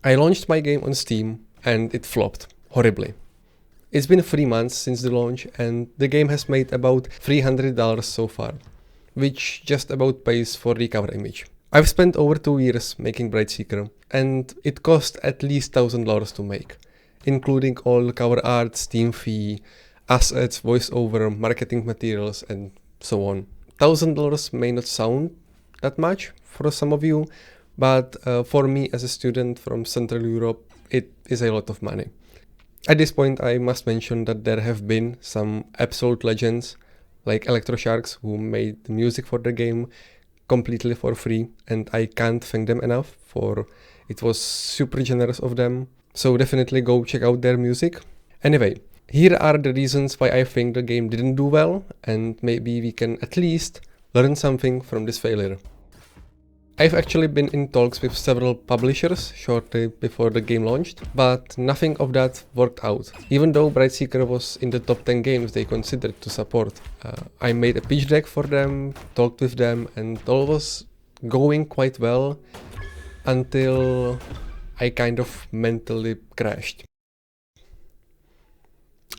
I launched my game on Steam and it flopped horribly. It's been 3 months since the launch and the game has made about $300 so far, which just about pays for the cover image. I've spent over 2 years making BrightSeeker and it cost at least $1,000 to make, including all the cover art, Steam fee, assets, voiceover, marketing materials and so on. $1,000 may not sound that much for some of you, but for me as a student from Central Europe, it is a lot of money. At this point, I must mention that there have been some absolute legends like Electrosharks who made the music for the game completely for free, and I can't thank them enough for it was super generous of them. So definitely go check out their music. Anyway, here are the reasons why I think the game didn't do well, and maybe we can at least learn something from this failure. I've actually been in talks with several publishers shortly before the game launched, but nothing of that worked out. Even though BrightSeeker was in the top 10 games they considered to support. I made a pitch deck for them, talked with them, and all was going quite well until I kind of mentally crashed.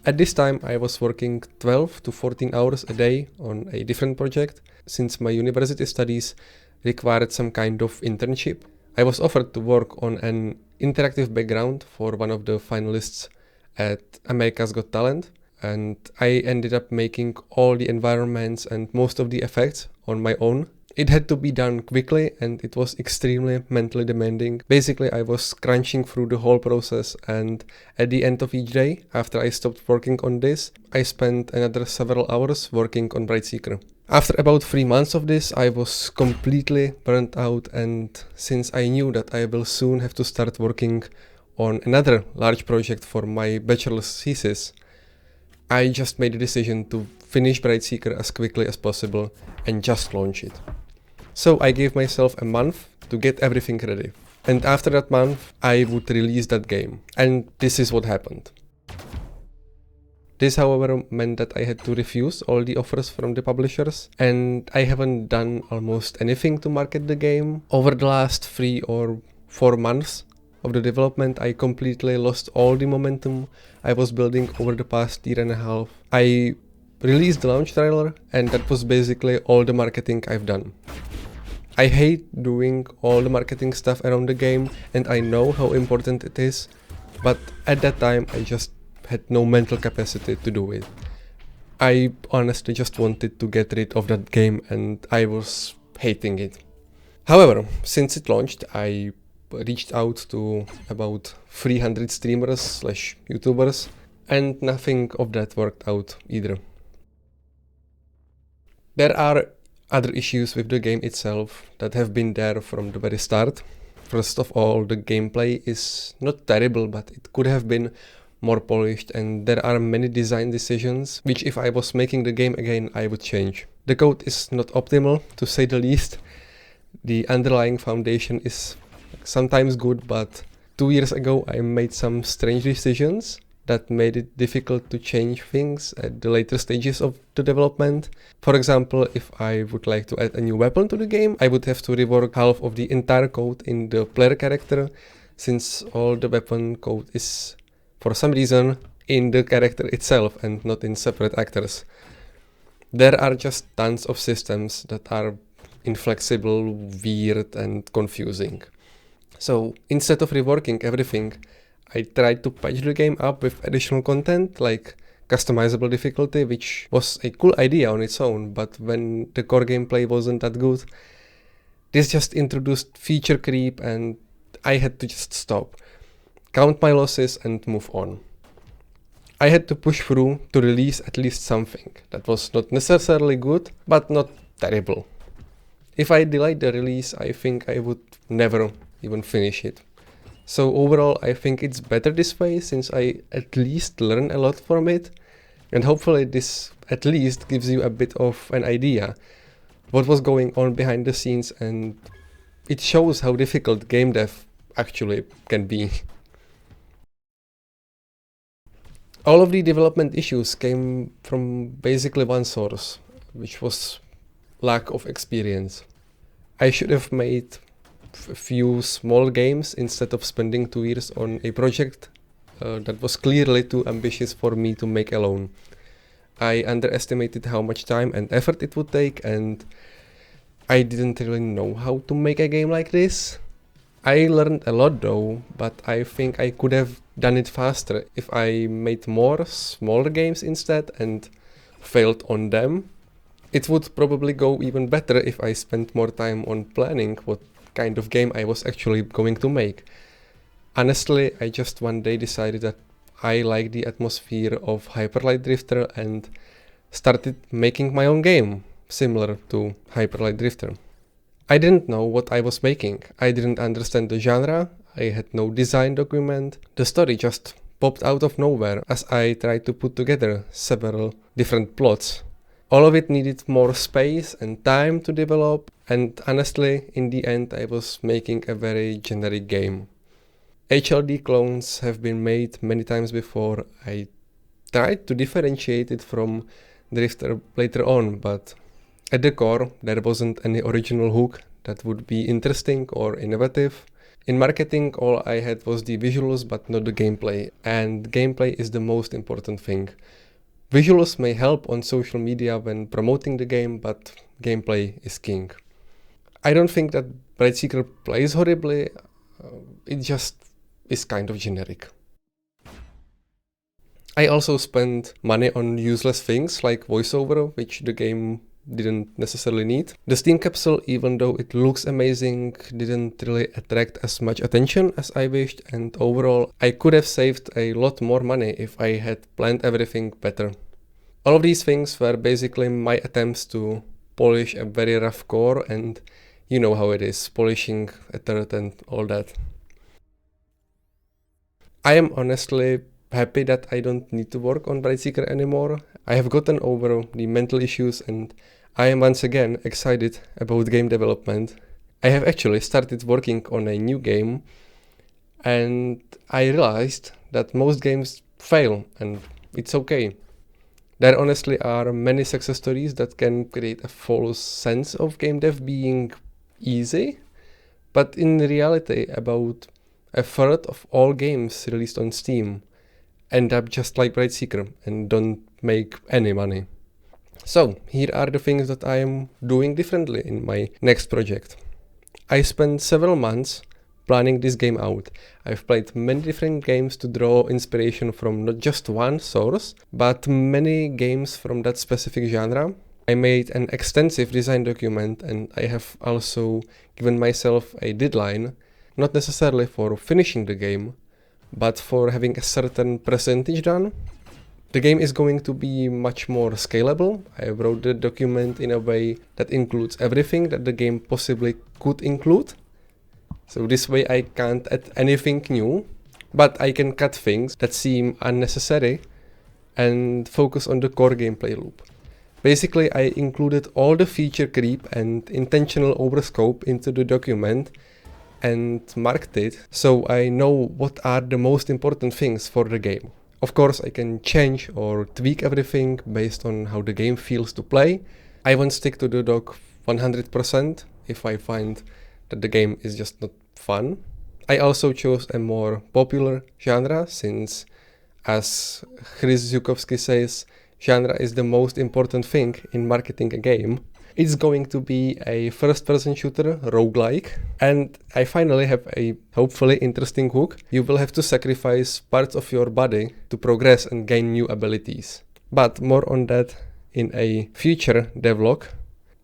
At this time I was working 12 to 14 hours a day on a different project, since my university studies required some kind of internship. I was offered to work on an interactive background for one of the finalists at America's Got Talent, and I ended up making all the environments and most of the effects on my own. It had to be done quickly and it was extremely mentally demanding. Basically, I was crunching through the whole process, and at the end of each day, after I stopped working on this, I spent another several hours working on BrightSeeker. After about 3 months of this, I was completely burnt out, and since I knew that I will soon have to start working on another large project for my bachelor's thesis, I just made the decision to finish BrightSeeker as quickly as possible and just launch it. So I gave myself a month to get everything ready. And after that month, I would release that game. And this is what happened. This, however, meant that I had to refuse all the offers from the publishers, and I haven't done almost anything to market the game. Over the last 3 or 4 months of the development, I completely lost all the momentum I was building over the past year and a half. I released the launch trailer, and that was basically all the marketing I've done. I hate doing all the marketing stuff around the game, and I know how important it is, but at that time I just had no mental capacity to do it. I honestly just wanted to get rid of that game and I was hating it. However, since it launched, I reached out to about 300 streamers/YouTubers and nothing of that worked out either. There are other issues with the game itself that have been there from the very start. First of all, the gameplay is not terrible, but it could have been more polished, and there are many design decisions which, if I was making the game again, I would change. The code is not optimal, to say the least. The underlying foundation is sometimes good, but 2 years ago I made some strange decisions that made it difficult to change things at the later stages of the development. For example, if I would like to add a new weapon to the game, I would have to rework half of the entire code in the player character, since all the weapon code is for some reason in the character itself and not in separate actors. There are just tons of systems that are inflexible, weird and confusing. So instead of reworking everything, I tried to patch the game up with additional content like customizable difficulty, which was a cool idea on its own, but when the core gameplay wasn't that good, this just introduced feature creep and I had to just stop, count my losses and move on. I had to push through to release at least something that was not necessarily good, but not terrible. If I delayed the release, I think I would never even finish it. So overall, I think it's better this way, since I at least learn a lot from it, and hopefully this at least gives you a bit of an idea what was going on behind the scenes, and it shows how difficult game dev actually can be. All of the development issues came from basically one source, which was lack of experience. I should have made a few small games instead of spending 2 years on a project that was clearly too ambitious for me to make alone. I underestimated how much time and effort it would take, and I didn't really know how to make a game like this. I learned a lot though, but I think I could have done it faster if I made more smaller games instead and failed on them. It would probably go even better if I spent more time on planning what kind of game I was actually going to make. Honestly, I just one day decided that I like the atmosphere of Hyper Light Drifter and started making my own game, similar to Hyper Light Drifter. I didn't know what I was making. I didn't understand the genre, I had no design document. The story just popped out of nowhere as I tried to put together several different plots. All of it needed more space and time to develop, and honestly, in the end I was making a very generic game. HLD clones have been made many times before. I tried to differentiate it from Drifter later on, but at the core there wasn't any original hook that would be interesting or innovative. In marketing, all I had was the visuals but not the gameplay, and gameplay is the most important thing. Visuals may help on social media when promoting the game, but gameplay is king. I don't think that BrightSeeker plays horribly, it just is kind of generic. I also spent money on useless things like voiceover, which the game didn't necessarily need. The Steam capsule, even though it looks amazing, didn't really attract as much attention as I wished, and overall I could have saved a lot more money if I had planned everything better. All of these things were basically my attempts to polish a very rough core, and you know how it is, polishing a turd and all that. I am honestly happy that I don't need to work on BrightSeeker anymore. I have gotten over the mental issues and I am once again excited about game development. I have actually started working on a new game and I realized that most games fail and it's okay. There honestly are many success stories that can create a false sense of game dev being easy, but in reality about a third of all games released on Steam end up just like BrightSeeker and don't make any money. So here are the things that I am doing differently in my next project. I spent several months planning this game out. I've played many different games to draw inspiration from not just one source, but many games from that specific genre. I made an extensive design document and I have also given myself a deadline, not necessarily for finishing the game, but for having a certain percentage done. The game is going to be much more scalable. I wrote the document in a way that includes everything that the game possibly could include. So this way I can't add anything new, but I can cut things that seem unnecessary and focus on the core gameplay loop. Basically, I included all the feature creep and intentional overscope into the document and marked it so I know what are the most important things for the game. Of course, I can change or tweak everything based on how the game feels to play. I won't stick to the doc 100% if I find that the game is just not fun. I also chose a more popular genre since, as Chris Zukowski says, genre is the most important thing in marketing a game. It's going to be a first-person shooter roguelike, and I finally have a hopefully interesting hook. You will have to sacrifice parts of your body to progress and gain new abilities. But more on that in a future devlog.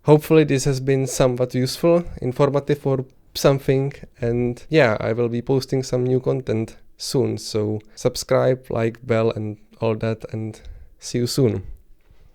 Hopefully this has been somewhat useful, informative or something, and yeah, I will be posting some new content soon, so subscribe, like, bell and all that, and see you soon.